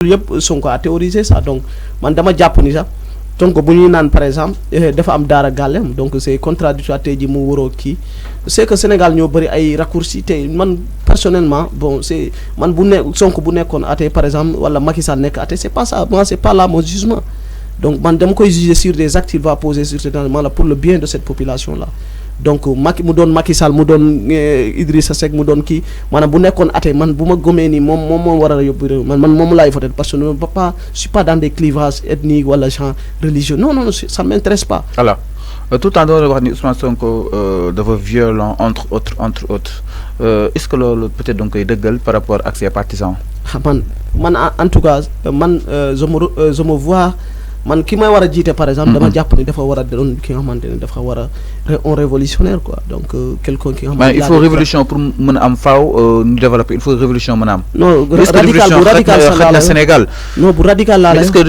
yëpp Sonko a théorisé ça donc man dama jàpp ni sax donc bu ñuy naan par exemple dafa am daara gàllem donc c'est contradictoire tey ji mu waroo kii c'est que Sénégal ñoo bëri ay raccourcis tey man personnellement bon c'est man bu ne Sonko bu nekkoon athée par exemple wala Macky Sall nekk athée c'est pas ça moi c'est pas là mon jugement donc man dama koy juger sur des actes qu'il va poser sur cet environnement là pour le bien de cette population là donc Macky mu doon Macky Sall mu doon Idrissa Seck mu doon kii maanaam bu nekkoon athée man bu ma gëmee ni moom moo war a yóbbu réew man moom laay voter parce que je suis pas dans des clivages ethniques wala genre religieux non ça m'intéresse pas. alors tout en doon wax ni Ousmane Sonko dafa violent entre autres est-ce que loolu peut-être donc koy dëggal par rapport ak ses partisans. man en tout cas man je me vois man ki may war a jiite par exemple dama jàpp ni dafa war a doon ki nga xamante ne dafa war a un révolutionnaire quoi donc quelqu'un ki nga xamante il faut révolution pour mën a am faaw ñu développer il faut révolution mën a am. non radical xaj na Sénégal. non bu radical laa est-ce que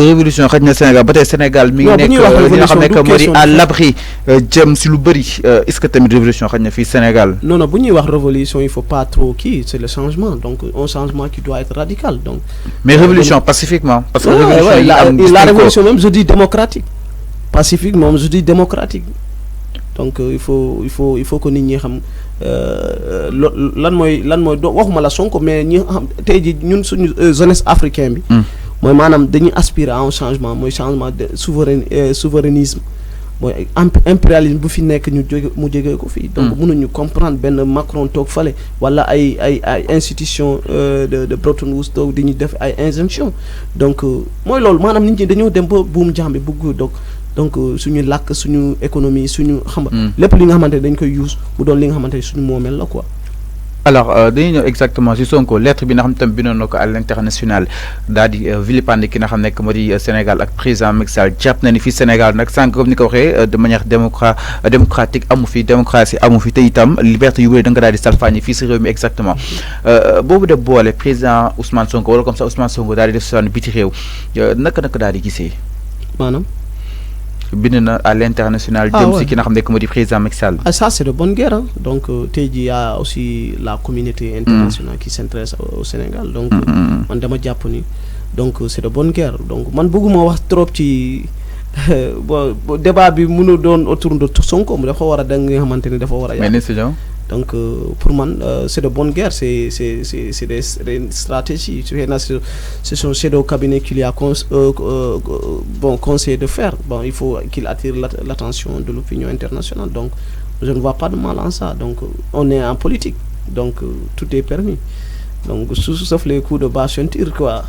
révolution xaj na Sénégal ba tey Sénégal mi ngi nekk li nga xam ne que moo di à l'abri jëm si lu bëri est-ce que tamit révolution xaj na fii Sénégal. non bu ñuy wax révolution il faut pas trop kii c'est le changement donc un changement qui doit être radical donc. mais révolution pacifiquement. parce que révolution yi am révolution même je dis démocratique pacifique moom je dis démocratique donc il faut que nit ñi xam lan mooy waxuma la Sonko mais ñi xam tey ji ñun suñu jeunesse africain bi mooy maanaam dañuy aspirer à un changement mooy changement de souverainisme mooy impérialisme bu fi nekk mu jógee ko fii donc mënuñu comprendre benn Macron toog fale wala ay institution de Bretton Woods toog di ñu def ay injonction donc mooy loolu maanaam nit ñi dañoo dem ba buum jàmbi bugg donc suñu làkk suñu économie suñu xam nga lépp li nga xamante ne dañ koy use mu doon li nga xamante ne suñu moomeel la quoi. alors dañuy ñëw exactement si Sonko lettre bi nga xam tam bindoon na ko à l'international daal di vilipender ki nga xam nekk moo di Sénégal ak président Macky Sall jàpp na ni fii Sénégal nag sànq comme ni ko waxee de manière démocratique amu fi démocratie amu fi te itam liberté yu bëri da nga daal di salfaañi fii si réew mi exactement boobu de boole président Ousmane Sonko wala comme ça Ousmane Sonko daal di def saan biti réew naka daal di gisee. maanaam. bind na à l'international jëm si ki nga xam ne moo di président Macky Sall. Ça c'est de bonne guerre donc tey jii y a aussi la communauté internationale qui s'intéresse au Sénégal donc man dama jàpp ni donc c'est de bonne guerre donc man bëgguma wax trop ci débat bi mënu doon autour de Sonko dafa war a da nga xamante ni dafa war a donc pour man c'est de bonne guerre c'est des stratégies c'est son shadow cabinet qu'il y a conseillé de faire il faut qu'il attire l'attention de l'opinion internationale donc je ne vois pas de mal en ça donc on est en politique donc tout est permis donc sauf les coups de bas ceinture quoi.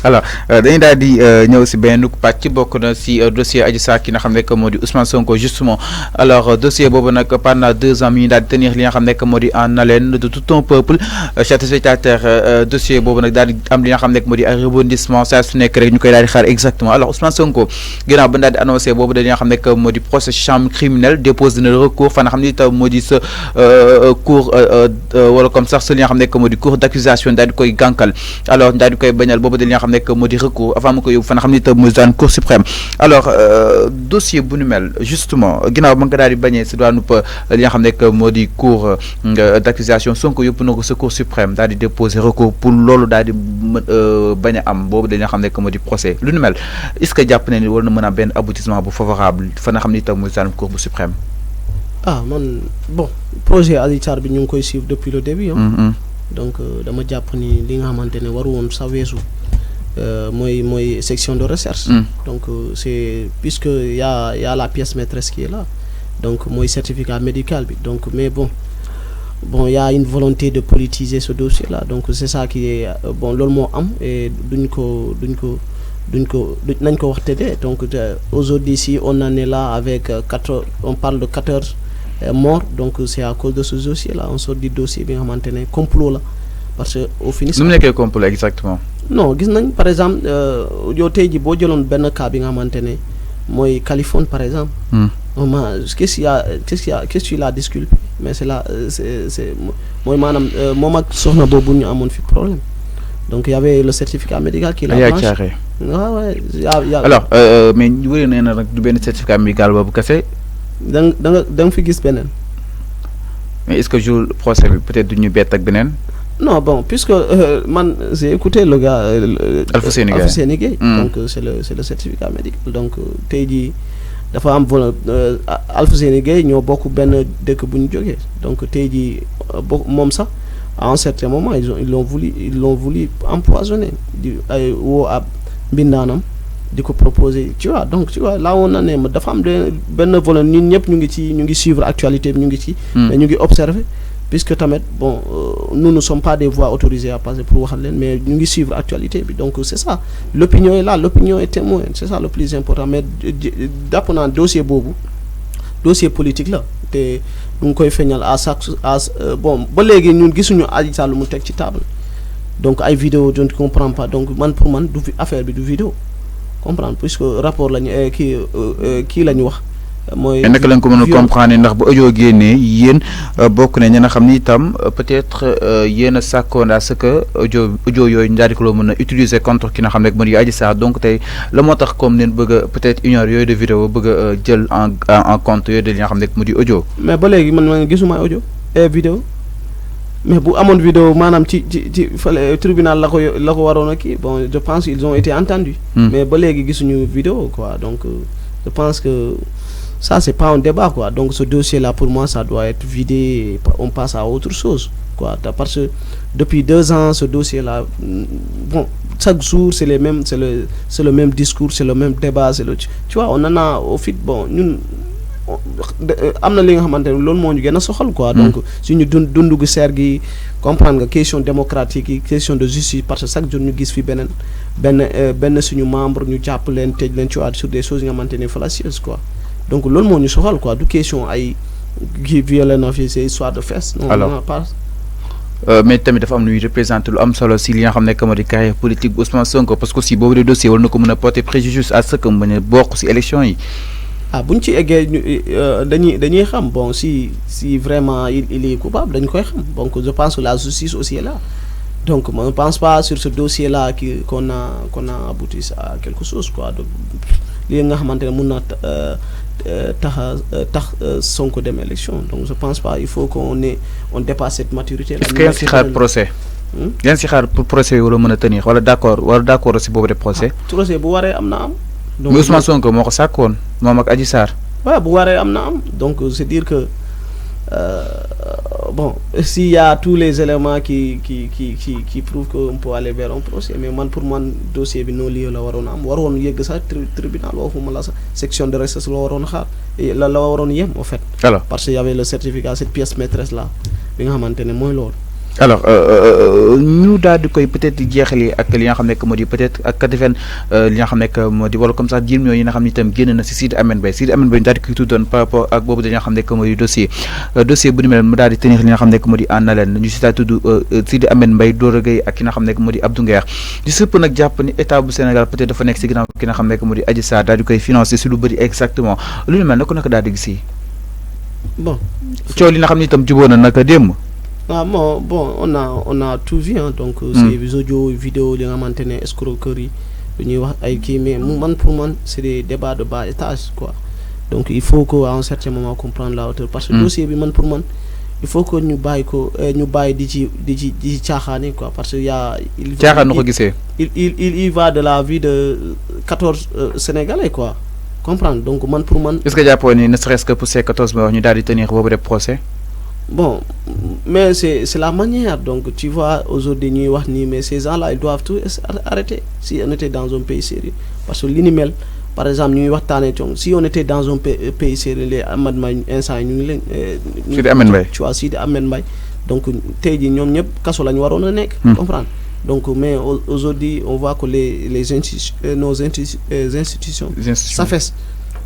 alors dañuy daal di ñëw si benn pàcc bokk na si dossier Adji Sarr ki nga xam ne moo di Ousmane Sonko justement alors dossier boobu nag pendant 2 ans mi ñu daal di tenir li nga xam ne moo di en haleine de tout un peuple chers téléspectateurs dossier boobu nag daal di am li nga xam ne moo di ay rebondissement saa su nekk rek ñu koy daal di xaar exactement alors Ousmane Sonko ginnaaw ba daal di annoncé boobu dañu nga xam ne moo di procès chambre criminelle dépose na recours fa nga xam ne itam moo di sa cour wala comme sax sa li nga xam ne moo di cour d'accusation daal di koy gànkal alors daal di koy bañal boobu dañu nga xam nekk moo di recours avant mu ko yóbbu fa nga xam ne itam mu daan cour suprême alors dossier bu nu mel justement ginnaaw ba nga daal di bañee si daanu li nga xam nekk moo di cour d'accusation Sonko yóbbu na ko sa cour suprême daal di déposer recours pour loolu daal di bañ a am boobu dañu nga xam nekk moo di procès lu nu mel est-ce que jàpp ne ni war na mën a benn aboutissement bu favorable fa nga xam ne itam mu daan cour bu suprême. man bon projet Adji Sarr bi ñu ngi koy suivre depuis le début donc dama jàpp ni li nga xamante ne waru woon sa weesu mooy section de recherche donc c'est puisque y a la pièce maîtresse qui est là donc mooy certificat médical bi donc mais bon y a une volonté de politiser ce dossier là donc c'est ça qui est loolu moo am et nañ ko wax tëddee donc aujourd'hui si on en est là avec on parle de 14 morts donc c'est à cause de ce dossier là on sort du dossier bi nga xamante ne complot la parce que au finish. nu mu nekkee complot exactement. non gis nañ par exemple yow tey ji boo jëloon benn cas bi nga xamante ne mooy Californie par exemple. qu'est-ce qu'il a disculpé mais c'est là c'est mooy maanaam moom ak soxna boobu ñu amoon fi problème donc y avait le certificat médical qui l'a blanchi. alors mais ñu wëree nee na nag du benn certificat médical boobu kese. da nga fi gis beneen. mais est-ce que jour procès bi peut-être du ñu bett ak beneen. Non, bon, puisque j'ai écouté le gars, Alfousseni Gueye, donc c'est le certificat médical. Donc, tey jii dafa am Alfousseni Gueye ñoo bokk benn dëkk bu ñu jógee. Donc, tey jii moom sax à un certain moment ils l'ont voulu empoisonner di ay woo ab mbindaanam di ko proposer, tu vois. Donc, tu vois là on en est dafa am benn volet ñun ñëpp ñu ngi suivre actualité bi ñu ngi ci. mais ñu ngi observer. Puisque tamet bon nous ne sommes pas des voix autorisées à passer pour waxal leen, mais ñu ngi suivre actualité bi. Donc c'est ça, l'opinion est là, l'opinion est témoin, c'est ça le plus important. Mais jàpp naa dossier politique la te ñu ngi koy feeñal bon ba léegi ñun gisuñu Adji Sarr lu mu teg ci table. Donc ay vidéo je ne comprends pas. Donc pour man du affaire bi du vidéo comprendre, puisque rapport lañu kii la ñu wax. mooy naka lañ ko mën a comprendre ndax bu audio génnee yéen bokk ne ña nga xam ni itam peut-être yéen a sàkkoon à ce que audio yooyu ñu daal di ko mën a utiliser contre ki nga xam ne moo di Adji Sarr. Donc tey la moo tax comme neen bëgg a peut-être ignorer yooyu de vidéo bëgg a jël en compte yooyu de li nga xam ne mu di audio. mais ba léegi man gisuma audio et vidéo, mais bu amoon vidéo maanaam ci fële tribunal la ko waroon a kii. Bon je pense ils ont été entendus. mais ba léegi gisuñu vidéo quoi. Donc je pense que ça c'est pas un débat quoi. Donc ce dossier là pour moi ça doit être vidé et on passe à autre chose quoi. Parce que depuis 2 ans ce dossier là bon chaque jour c'est le même discours, c'est le même débat, tu vois on en a au fait. Bon ñun am na li nga xamante ne loolu moo ñu gën a soxal quoi. Donc suñu dundu gu seer gi comprendre nga, question démocratique yi, question de justice, parce que chaque jour ñu gis fi benn suñu membre ñu jàpp leen tëj leen ci waat sur des choses yi nga xamante ne fallacieuses quoi. Donc loolu moo ñu soxal quoi, du question ay kii violé na fi c'est histoire de fesses. Non, alors pas. Mais tamit dafa am lu représente lu am solo si li nga xam ne que moo di carrière politique bu Ousmane Sonko, parce que aussi boobu de dossier war na ko mën a porter préjudice à ce que mu mën a bokk si élection yi. buñ ci eggee dañuy xam bon si vraiment il est coupable dañ koy xam. Donc je pense que la justice aussi est là. Donc je ne pense pas sur ce dossier là qu'on a abouti à quelque chose quoi. Donc li nga xamante ne mun na tax Sonko dem élection. Donc je pense pas, il faut qu'on dépasse cette maturité là. Est-ce que yéen si xaar procès. yéen si xaar pour procès wala mën a tenir wala d'accord si boobu de procès. procès bu waree am na am. donc Ousmane Sonko moo ko sàkkoon moom ak Adji Sarr. waaw bu waree am na am. Donc c'est dire que bon s'il y a tous les éléments qui prouvent qu'on peut aller vers un procès, mais pour man dossier bi non lieu la waroon am, waroon yegg sax tribunal, waxuma la sax section de recherche la waroon xaar la waroon yem en fait. Alors parce que y avait le certificat, cette pièce maîtresse là bi nga xamante ne mooy loolu. Alors ñu daal di koy peut-être jeexali ak li nga xam ne moo di peut-être ak defen li nga xam ne moo di wala comme ça jiim ñooyu nga xam ne itam génn na si Sidi Ahmed Mbaye ñu daal di koy tuddoon par rapport ak boobu dañoo xam ne moo di dossier bu ni mel mu daal di tenir li nga xam ne moo di en haleine ñu si daal tudd Sidi Ahmed Mbaye Dora Gueye ak ki nga xam ne moo di Abdou Nguer di sëpp nag jàpp ni état bu Sénégal peut-être dafa nekk si ginnaaw ki nga xam ne moo di Adji Sarr daal di koy financer si lu bëri exactement lu ni mel naka daal di gis bon coow li nga xam ne itam jubóo na naka démb. Bon, on a tout vu hein. Donc ces audio vidéo li nga xamante ne escroquerie lu ñuy wax ay kii, mais pour man c'est des débats de bas étage quoi. Donc il faut que à un certain moment comprendre la hauteur, parce que dossier bi pour man il faut que ñu bàyyi di ci caaxaani quoi, parce que caaxaan na ko gisee il y va de la vie de 14 Sénégalais quoi, comprendre. Donc pour man est-ce que jàppoo ni ne serait-ce que pour ces 14 mois ñu daal di tenir boobu de procès. Bon, mais c'est la manière. Donc tu vois aujourd'hui ñuy wax nii, mais ces gens-là ils doivent tout arrêter si on était dans un pays sérieux. Parce que li ni mel par exemple ñuy waxtaanee coon si on était dans un pays sérieux, les Ahmed Mbaye instant yi ñu ngi leen Sidi Ahmed Mbaye tu vois Sidi Ahmed Mbaye, donc tey jii ñoom ñëpp kaso la ñu waroon a nekk comprendre. Donc mais aujourd'hui on voit que nos institutions s'affaissent.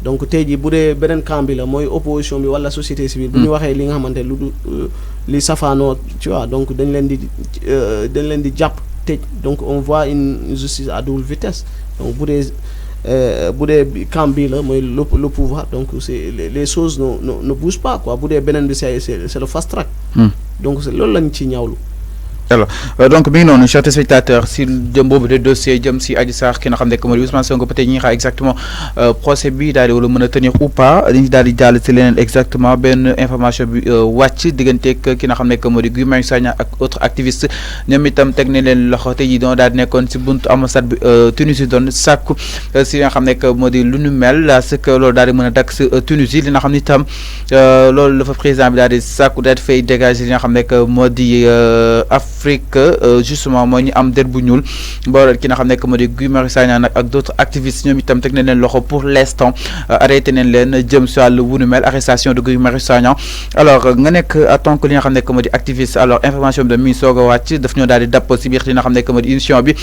Donc tey jii bu dee beneen camp bi la mooy opposition bi wala société civile bu ñu waxee li nga xamante li safaanoo tu vois, donc dañ leen di jàpp tëj. Donc on voit une justice à double vitesse. Donc bu dee camp bi la mooy le pouvoir, donc c'est les choses ne bougent pas quoi. Bu dee beneen bi c'est le fast track. Donc c'est loolu lañ ci ñaawlu alors donc mi ngi noonu chers spectateurs si jëm boobu de dossier jëm si Adji Sarr ki nga xam ne moo di Ousmane Sonko peut-être ñi nga xam exactement procès bi daal di wala mën a tenir ou pas dañu daal di jàll si leneen exactement benn information bi wàcc digganteeg ki nga xam ne moo di Guy Marius Sagna ak autres activistes ñoom itam teg nañ leen loxo tey jii doon daal di nekkoon si buntu ambassade bi Tunisie doon sàkku si nga xam ne moo di lu nu mel parce que loolu daal di mën a dakk si Tunisie li nga xam ne itam loolu dafa président bi daal di sàkku daal di fay dégager li nga xam ne moo di Afrique justement mooy ñu am der bu ñuul booleel ki nga xam ne moo di Guy Marius Sagna nag ak d'autres activistes ñoom itam teg nañ leen loxo pour l'instant arrêté nañ leen jëm si wàllu wu nu mel arrestation de Guy Marius Sagna alors nga nekk en tant que li nga xam ne moo di activiste alors information bi da mi soog a wàcc daf ñoo daal di dapp si biir li nga xam ne moo di émission bi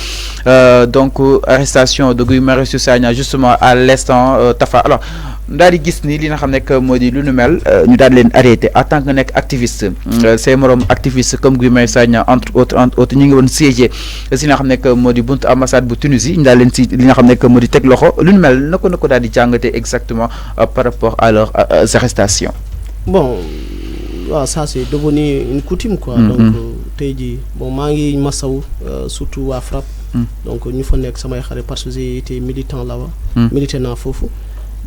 donc arrestation de Guy Marius Sagna justement à l'instant Tafa alors daal di gis ni li nga xam ne moo di lu nu mel ñu daal di leen arrêté en tant que nekk activiste say morom activiste comme Guy Marius Sagna entre autres ñu ngi woon siégé si nga xam ne moo di buntu ambassade bu Tunisie ñu daal leen si li nga xam ne moo di teg loxo lu nu mel na ko daal di jàngatee exactement par rapport à leurs arrestations. Bon waaw ça c'est devenu une coutume quoi. Donc tey jii bon maa ngi masawu surtout waa FRAPP. Donc ñu fa nekk samay xarit parce que j'ai été militant là-bas. milité naa foofu.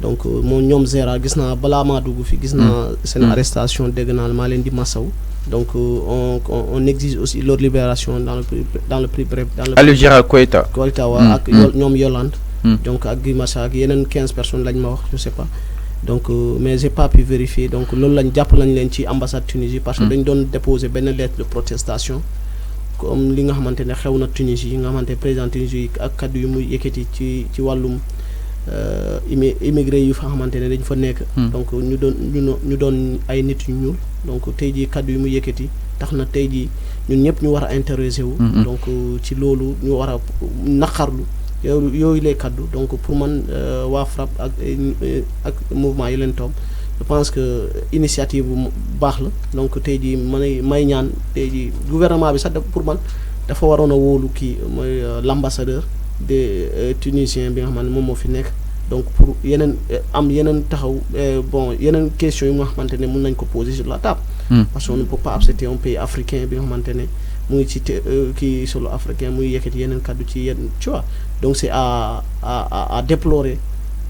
Donc moom ñoom Zera gis naa balaa maa dugg fi gis naa seen arrestation dégg naa maa leen di masawu. Donc on exige aussi leur libération dans le plus bref. Aliou Gérald Koïta waa ak ñoom Yolande. donc ak Guy Massa ak yeneen 15 personnes lañ ma wax je sais pas. Donc mais j'ai pas pu vérifier donc loolu lañ jàpp lañ leen ci ambassade Tunisie parce que dañ doon déposer benn lettre de protestation comme li nga xamante ne xew na Tunisie nga xamante président Tunisie ak kaddu yu muy yëkkati ci wàllum immigré yu fa xamante ne dañ fa nekk. donc ñu doon ay nit yu ñuul donc tey jii kaddu yu muy yëkkati tax na tey jii ñun ñëpp ñu war a intéressé wu. donc ci loolu ñu war a naqarlu yooyu lay kaddu donc pour man waa FRAPP ak mouvement yi leen toog je pense que initiative bu baax la donc tey jii may ñaan tey jii gouvernement bi sax pour man dafa waroon a wóolu kii mooy l'ambassadeur des Tunisiens bi nga xam ne moom moo fi nekk donc pour yeneen taxaw bon yeneen question yi nga xamante ne mën nañ ko poser sur la table. parce qu'on ne peut pas accepter un pays africain bi nga xamante ne mu ngi ci kii solo africain muy yëkkati yeneen kaddu ci yenn tu vois donc c'est à déplorer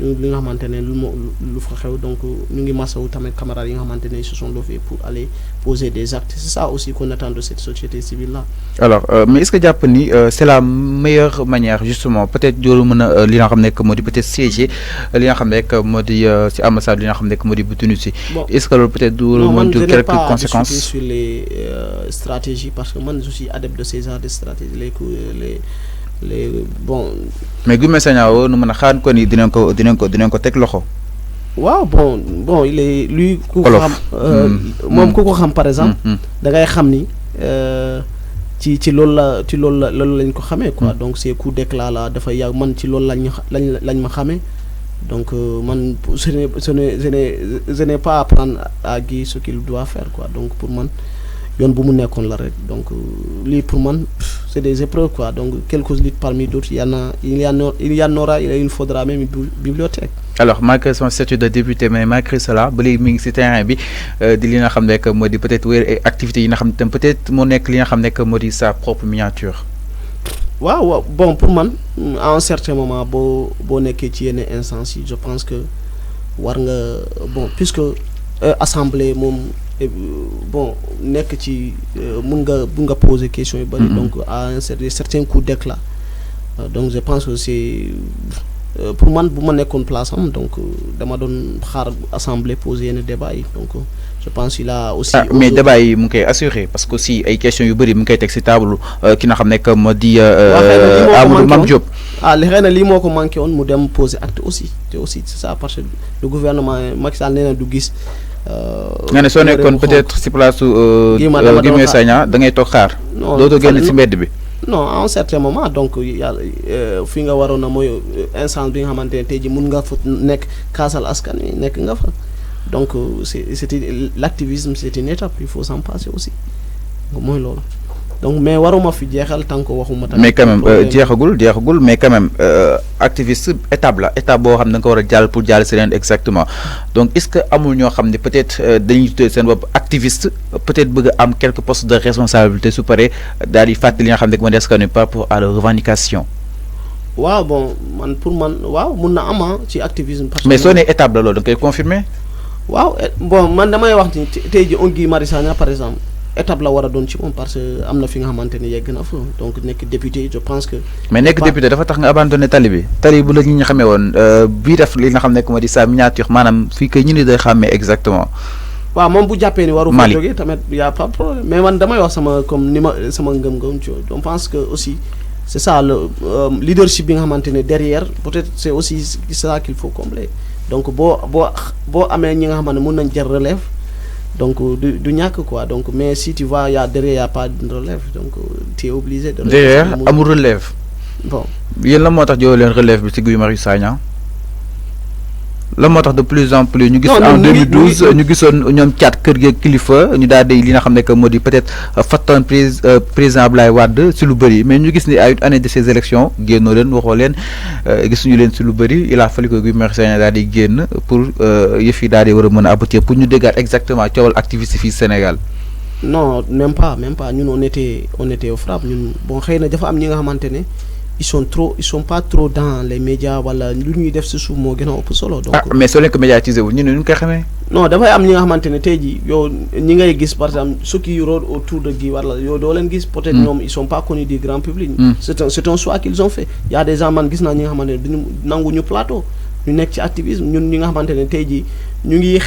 li nga xamante ne lu fa xew donc ñu ngi masawu tamit camarades yi nga xamante ne ils se sont levés pour aller poser des actes c'est ça aussi qu'on attend de cette société civile là. alors mais est-ce que jàpp ni c'est la meilleure manière justement peut-être loolu mën a li nga xam ne moo di peut-être siéger li nga xam ne moo di ci ambassade li nga xam ne moo di bu Tunisie. bon est-ce que loolu peut-être du mën jur quelques conséquences. non man je n'ai pas discuté sur les stratégies parce que man je suis adepte de ces genres de stratégies les bon. mais Guy Marius Sagna nu mën a xaar ko ni dinañ ko teg loxo. waaw bon il est lui. ku ko xam moom ku ko xam par exemple. da ngay xam ni ci loolu lañ ko xamee quoi donc ces coups d'éclat là dafa yàgg man ci loolu lañ ma xamee donc man je n'ai pas à prendre à Guy ce qu'il doit faire quoi donc pour man. yoon bu mu nekkoon la rek donc lii pour man c'est des épreuves quoi donc quelques luttes parmi d'autres il y en aura il faudra même une bibliothèque. alors malgré son statut de député mais malgré cela ba léegi mi ngi ci terrain bi di li nga xam ne que moo di peut-être wéer ay activités yi nga xam ne tam peut-être moo nekk li nga xam ne que moo di sa propre miniature. waaw bon pour man à un certain moment boo nekkee ci yenn instance yi je pense que war nga bon puisque assemblée moom. bon nekk ci mun nga poser question yu bari donc à un certain coup d'éclat donc je pense que c'est pour man bu ma nekkoon place am donc dama doon xaar assemblée poser yenn débat yi donc je pense qu'il a aussi. mais débat yi mu ngi koy assurer parce que aussi ay questions yu bari mu ngi koy teg ci table ki nga xam ne que moo di. Amadou Mame Diop. xëy na lii moo ko manqué woon mu dem poser acte aussi te aussi c'est ça parce que le gouvernement Macky Sall nee na du gis. nga ne soo nekkoon peut-être ci place Guy Marius Sagna da ngay toog xaar. non dootoo génn ci mbedd bi. non à un certain moment donc yàlla fi nga waroon a mooy instance bi nga xamante ne tey jii mun nga fa nekk kaasal askan wi nekk nga fa donc c'était l'activisme c'est une étape il faut s'en passer aussi mooy loolu. donc mais waruma fi jeexal tant que waxuma tamit. mais quand même jeexagul mais quand même activiste étape la étape boo xam ne da nga ko war a jàll pour jàll si leen exactement donc est-ce que amul ñoo xam ne peut-être dañuy tuddee seen bopp activiste peut-être bëgg a am quelques postes de responsabilité su paree daal di fàttali li nga xam ne moo des que par rapport à la revendication. waaw bon man pour man waaw mun na am ci activisme. parce que mais soo nee étape la loolu da nga koy confirmer. waaw bon man damay wax ni tey ji on Guy Marius Sagna par exemple étape la war a doon ci moom parce que am na fi nga xamante ni yegg na fa donc nekk député je pense que. mais nekk député dafa tax nga abandonné tali bu la ñi xamee woon bii def li nga xam ne moo di sa miniature maanaam fii que ñu ni day xàmmee exactement. waaw moom bu jàppee ni waru fa jógee tamit y a pas de problème mais man damay wax sama comme ni ma sama ngëm-ngëm ci donc pense que aussi c'est ça le leadership bi nga xamante ne derrière peut-être c'est aussi ça qu'il faut combler donc boo amee ñi nga xamante ne mun nañ jël relève donc du ñàkk quoi donc mais si tu vois y a derrière y a pas de relève donc tu es obligé de derrière amul relève bon yéen la moo tax jox leen relève bi ci Guy Marius Sagna la moo tax de plus en plus ñu gis en 2012 ñu gisoon ñoom caat kër gi kilifa ñu daal di li nga xam ne que moo di peut-être fattoon président Abdoulaye Wade si lu bëri mais ñu gis ni à une année de ces élections génnoo leen waxoo leen gisuñu leen si lu bëri il a fallu que Guy Marius Sagna daal di génn pour yëf yi daal di war a mën a aboutir pour ñu déggaat exactement coowal activiste fii Sénégal. non même pas ñun on était au frappe ñun bon xëy na dafa am ñi nga xamante ne ils sont pas trop dans les médias wala lu ñuy def ci suuf moo gën a ëpp solo. donc mais soo leen ko médiatiser wu ñu ne ñu koy xamee. non dafay am ñi nga xamante ne tey jii yow ñi ngay gis par exemple ceux qui rôdent autour de Guy wala yow doo leen gis. peut-être ñoom ils sont pas connus du grand public. c'est un choix qu'ils ont fait. y a des gens man gis naa ñi nga xamante ne duñu nanguñu plateau ñu nekk ci activisme ñun ñi nga xamante ne tey jii ñu ngi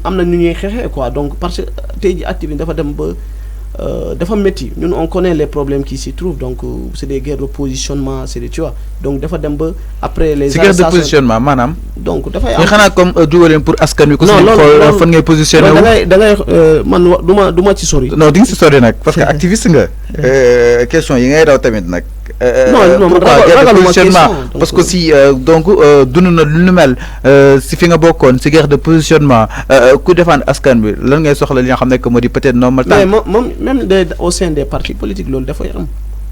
am na ñu ñuy xeexee quoi donc parce que tey jii activisme dafa dem ba. dafa métti ñun on connaît les problèmes qui s'y trouvent donc c'est des guerres de positionnement c'est des tu vois donc dafa dem ba après les guerres de positionnement maanaam donc dafay am xanaa comme dugaleen pour askan wi ko si xool fan ngay positionné wu da ngay man du ma ci sori non di nga si sori nag parce que activiste nga question yi ngay daw tamit nag non man ragaluma question parce que si donc dund na lu nu mel si fi nga bokkoon si guerre de positionnement ku défendre askan bi lan ngay soxla li nga xam ne que moo di peut-être normal mais moom même au sein des partis politiques loolu dafay am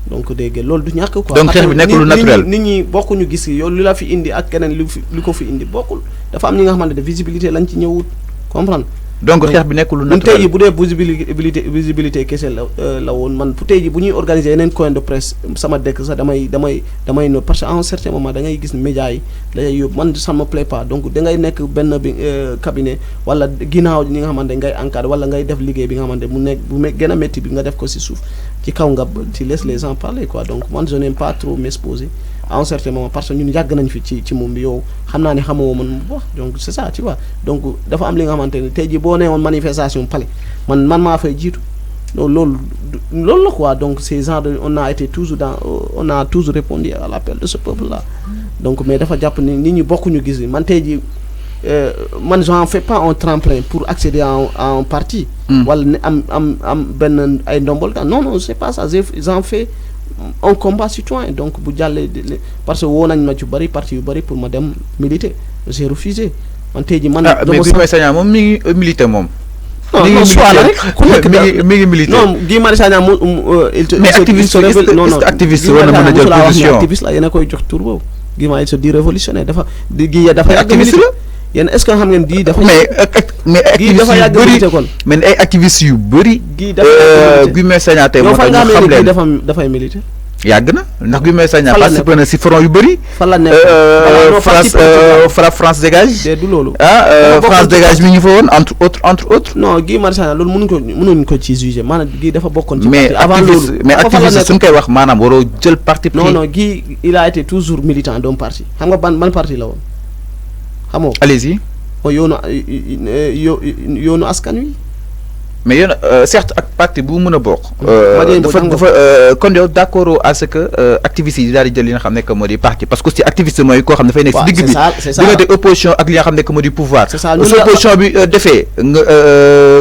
donc dégg loolu du ñàkk quoi. donc xeex bi nekk lu naturel nit ñi bokkuñu gis yow li la fi indi ak keneen li ko fi indi bokkul dafa am ñi nga xamante ne visibilité lañ ci ñëwut comprendre. donc xeex bi nekk lu naturel tey jii bu dee visibilité kese la woon man tey jii bu ñuy organiser yeneen coin de presse sama dëkk sax damay no parce que à un certain moment da ngay gis médias yi day yóbbu man ça me plaît pas donc da ngay nekk benn bi cabinet wala ginnaaw ñi nga xamante ngay encadrer wala ngay def liggéey bi nga xamante mu nekk bu gën a métti bi nga def ko ci suuf ci kaw nga ci laisse les gens parler quoi donc man je n'aime pas trop m'exposer à un certain moment parce que ñun yàgg nañ fi ci moom bi yow xam naa ne xamoo man mu wax donc c'est ça tu vois donc dafa am li nga xamante ne tey jii boo nee woon manifestation palais man maa fay jiitu loolu la quoi donc ces gens de on a toujours répondu à l'appel de ce peuple là donc mais dafa jàpp ni nit ñi bokkuñu gis man tey jii man j'en fais pas un tremplin pour accéder à un parti wala ne am benn ay ndombol tan non c'est pas ça j'en fais un combat citoyen donc bu jàllee parce que woo nañ ma ci bëri parti yu bëri pour ma dem militer j'ai refusé man tey jii man mais Guy Marius Sagna moom mi ngi militer moom non soit la rek ku nekk mi ngi militer non Guy Marius Sagna mais activiste war na mën a jël position activiste la yéen a koy jox tur boobu Guy Marius se dit révolutionnaire dafa activiste la yéen est-ce que xam ngeen di dafa mais activiste yu bëri mais ay activistes yu bëri Guy Marius Sagna tey moo tax ñu xam leen dafay militer yàgg na ndax Guy Marius Sagna participé na si front yu bëri fan la nekk France dégage du loolu France dégage mi ngi fa woon entre autres non Guy Marius Sagna loolu mënuñ ko ci juger maanaam Guy dafa bokkoon ci mais avant loolu mais activiste suñ koy wax maanaam waroo jël parti pris non Guy il a été toujours militant d'un parti xam nga ban parti la woon xamoo allez-y yoonu askan wi mais yéen certes ak parti bu mën a bokk. dafa kon yow d'accord à ce que activistes yi daal di jël li nga xam ne que moo di parti parce que aussi activiste mooy koo xam ne dafay nekk si digg bi diggante opposition ak li nga xam ne que moo di pouvoir. c'est ça su opposition bi defee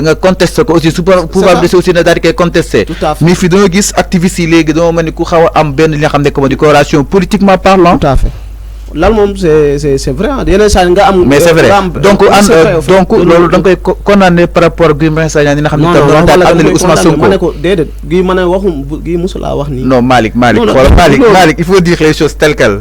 nga contesté ko aussi su pouvoir bi defee aussi na daal di koy contesté. tout à fait mais fii dañoo gis activistes yi léegi dama mel ni ku xaw a am benn li nga xam ne que moo di corrélation politiquement parlant. tout à fait lal moom c'est vrai yeneen saa nga am. mais c'est vrai donc loolu da nga koy condamné par rapport ak Guy Marius Sagna ni nga xam ne am na Ousmane Sonko ma ne ko déedéet Guy ma ne waxum Guy musulaa wax nii. non Malick il faut dire les choses telles quelles.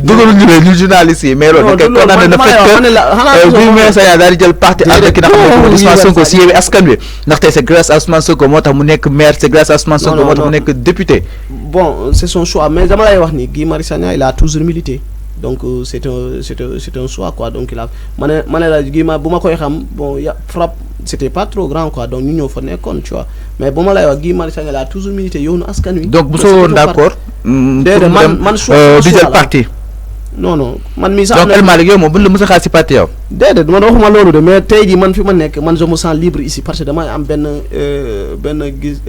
dugalu ñu ne ñu journalistes yi mais loolu da nga koy condamné na fekk Guy Marius Sagna daal di jël parti ànd ki nga xam ne Ousmane Sonko si Yewwi Askan Wi ndaxte c'est grâce à Ousmane Sonko moo tax mu nekk maire c'est grâce à Ousmane Sonko moo tax mu nekk député. Bon c'est son choix mais dama lay wax ni Guy Marius Sagna il a toujours milité. Donc c'est un choix quoi, donc il a mané la Guy ma buma koy xam bon ya frappe c'était pas trop grand quoi, donc ñu ñëw fa nekkoon tu vois, mais buma lay wax Guy Marius Sagna la toujours milité yoonu askan wi. Donc bu soo d'accord man choix di jël parti. Non man mi sax donc El Malick yow moom buñ la mës a xaar si parti yow. déedéet man waxuma loolu de mais tey jii man fi ma nekk man je me sens libre ici parce que damay am benn gis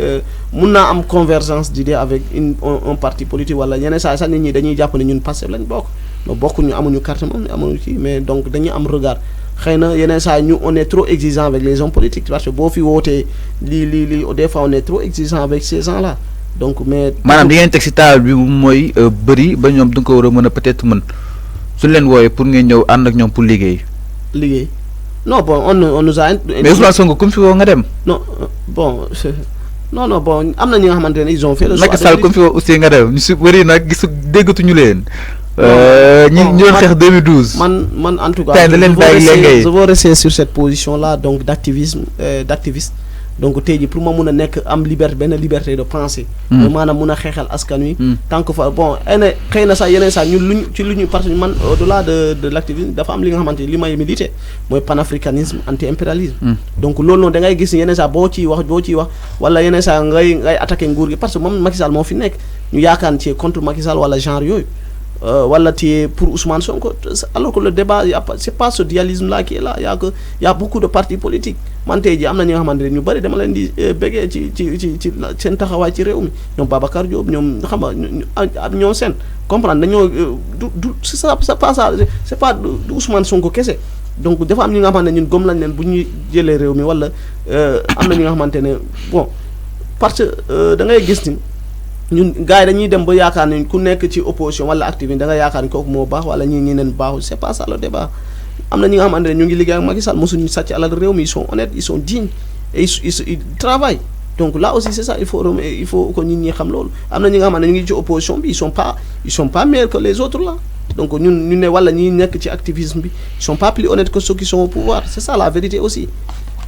mun naa am convergence d'idées avec un parti politique wala yeneen saa sax nit ñi dañuy jàpp ne ñun Pastef lañ bokk no bokkuñu amuñu carte moom amuñu kii mais donc dañuy am regard xëy na yeneen saa ñu on est trop exigeant avec les hommes politiques parce que boo fi wootee lii des fois on est trop exigeant avec ces gens là donc mais. maanaam di ngeen teg si table bi mooy bëri ba ñoom du nga ko war a mën a peut-être mën suñ leen wooyee pour ngeen ñëw ànd ak ñoom pour liggéey. non bon on nous a. mais Ousmane Sonko comme fi woo nga dem. non bon bon am na ñi nga xamante ne ils ont fait le choix. Macky Sall comme fi woo aussi nga dem ñu si bëri nag gisu déggatuñu leen. ñu doon xeex 2012. man en tout cas. tey da leen bàyyi léegi je veux rester sur cette position là donc d'activiste. Donc tey jii pour ma mun a nekk am benn liberté de penser. maanaam mun a xeexal askan wi. tant que fa bon xëy na sax yeneen sax ñun lu ñu parce que man au delà de l'activisme dafa am li nga xamante ni li may militer mooy panafricanisme anti impérialisme. Donc loolu noonu da ngay gis yeneen sax boo ciy wax wala yeneen sax ngay attaquer nguur gi parce que moom Macky Sall moo fi nekk ñu yaakaar ci contre Macky Sall wala genre yooyu. Wala tu es pour Ousmane Sonko alors que le débat c'est pas ce dualisme là qui est là y a beaucoup de partis politiques man tey jii am na ñi nga xamante ne ñu bëri dama leen di bëggee ci seen taxawaay ci réew mi ñoom Babacar Diop ñoom xam nga ñoom seen comprendre dañoo du c'est pas ça c'est pas du Ousmane Sonko kese donc dafa am ñi nga xamante ne ñun gëm lañ leen bu ñu jëlee réew mi wala am na ñi nga xamante ne bon parce que da ngay gis ni. ñun gars yi dañuy dem ba yaakaar ni ku nekk ci opposition wala activiste da nga yaakaar ni kooku moo baax wala ñi neen baaxul c'est pas ça le débat am na ñi nga xamante ne ñu ngi liggéey ak Macky Sall mosuñu sàcc alal réew mi ils sont honnêtes ils sont dignes et ils travaillent donc là aussi c'est ça il faut que nit ñi xam loolu am na ñi nga xamante ne ñu ngi ci opposition bi ils sont pas meilleurs que les autres là donc ñu ne wala ñi nekk ci activisme bi ils sont pas plus honnêtes que ceux qui sont au pouvoir c'est ça la vérité aussi.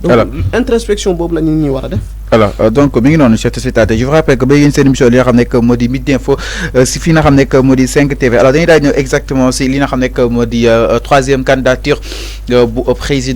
Donc introspection boobu la nit ñi war a def. Alors donc mi ngi noonu chers téléspectateurs je vous rappelle que ba yéen seen émission li nga xam ne que moo di Midi Info si fii nga xam ne que moo di 5 TV alors dañuy daal ñëw exactement si li nga xam ne que moo di troisième candidature bu président.